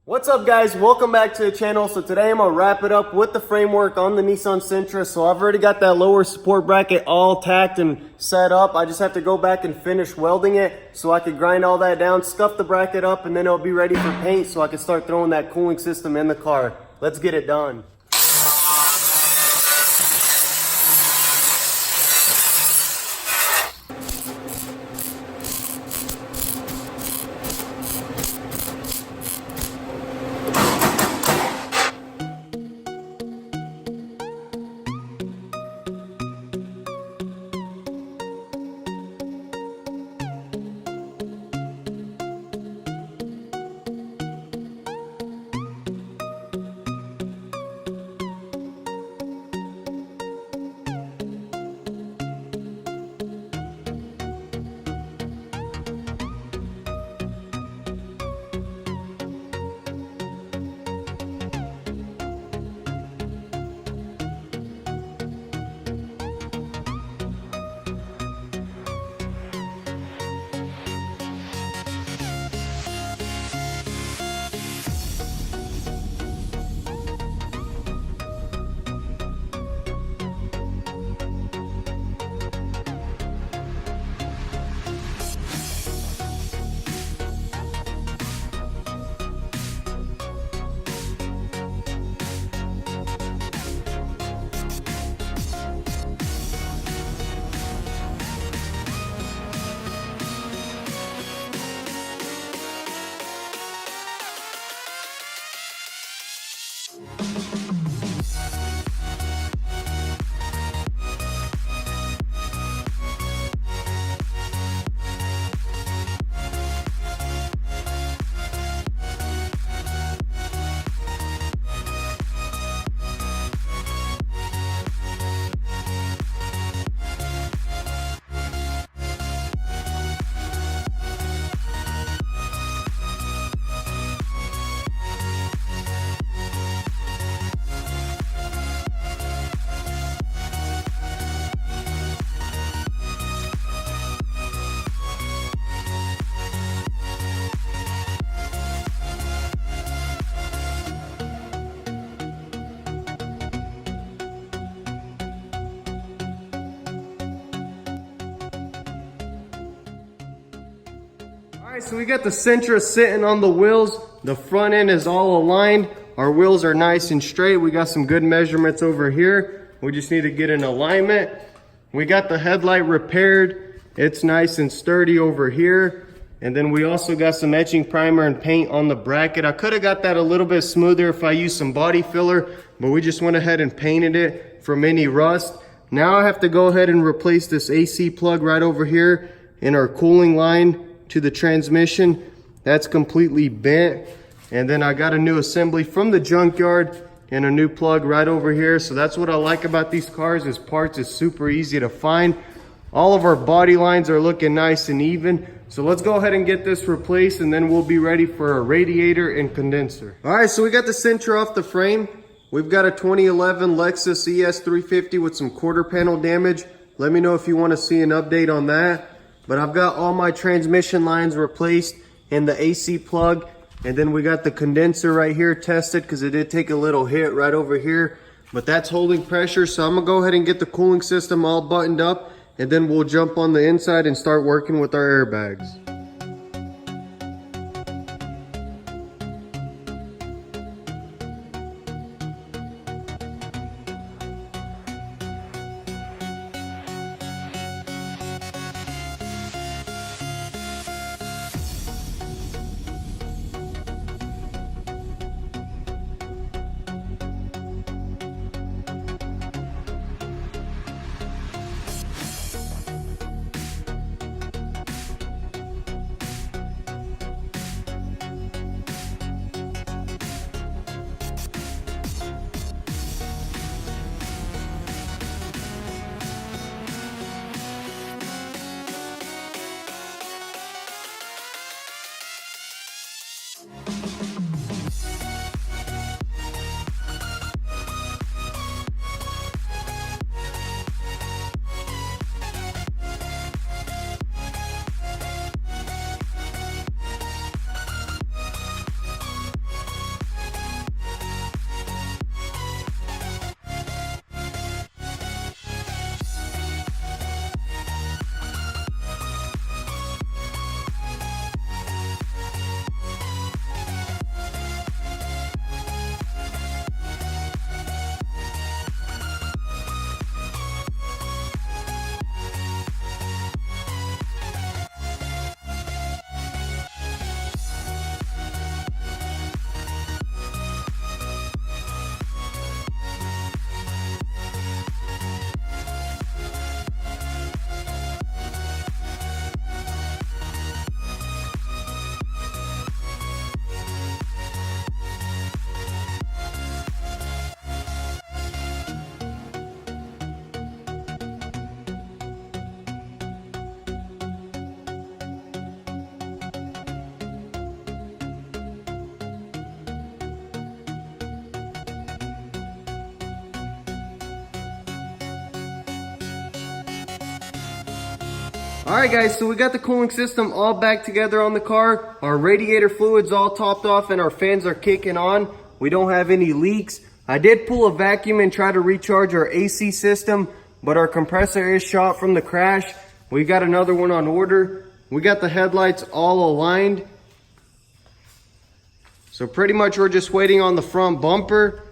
What's up guys, welcome back to the channel. So today I'm gonna wrap it up with the framework on the Nissan Sentra. So I've already got that lower support bracket all tacked and set up. I just have to go back and finish welding it so I can grind all that down, scuff the bracket up, and then it'll be ready for paint so I can start throwing that cooling system in the car. Let's get it done. Alright, so we got the Sentra sitting on the wheels. The front end is all aligned. Our wheels are nice and straight. We got some good measurements over here. We just need to get in alignment. We got the headlight repaired. It's nice and sturdy over here. And then we also got some etching primer and paint on the bracket. I could have got that a little bit smoother if I used some body filler, but we just went ahead and painted it from any rust. Now I have to go ahead and replace this AC plug right over here in our cooling line to the transmission. That's completely bent. And then I got a new assembly from the junkyard and a new plug right over here. So that's what I like about these cars, is parts is super easy to find. All of our body lines are looking nice and even. So let's go ahead and get this replaced, and then we'll be ready for a radiator and condenser. All right, so we got the Sentra off the frame. We've got a 2011 Lexus ES350 with some quarter panel damage. Let me know if you want to see an update on that. But I've got all my transmission lines replaced and the AC plug. And then we got the condenser right here tested because it did take a little hit right over here. But that's holding pressure. So I'm going to go ahead and get the cooling system all buttoned up. And then we'll jump on the inside and start working with our airbags. Alright guys, so we got the cooling system all back together on the car. Our radiator fluid's all topped off and our fans are kicking on. We don't have any leaks. I did pull a vacuum and try to recharge our AC system, but our compressor is shot from the crash. We got another one on order. We got the headlights all aligned. So pretty much we're just waiting on the front bumper.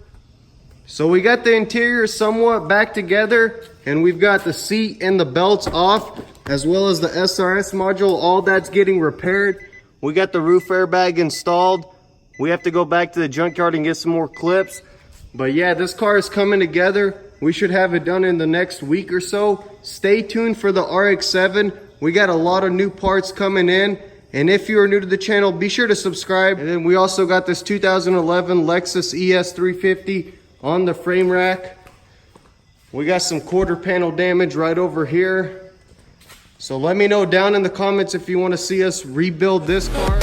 So we got the interior somewhat back together, and we've got the seat and the belts off, as well as the SRS module. All that's getting repaired. We got the roof airbag installed. We have to go back to the junkyard and get some more clips. But yeah, this car is coming together. We should have it done in the next week or so. Stay tuned for the RX-7. We got a lot of new parts coming in. And if you are new to the channel, be sure to subscribe. And then we also got this 2011 Lexus ES350 on the frame rack. We got some quarter panel damage right over here. So let me know down in the comments if you want to see us rebuild this car.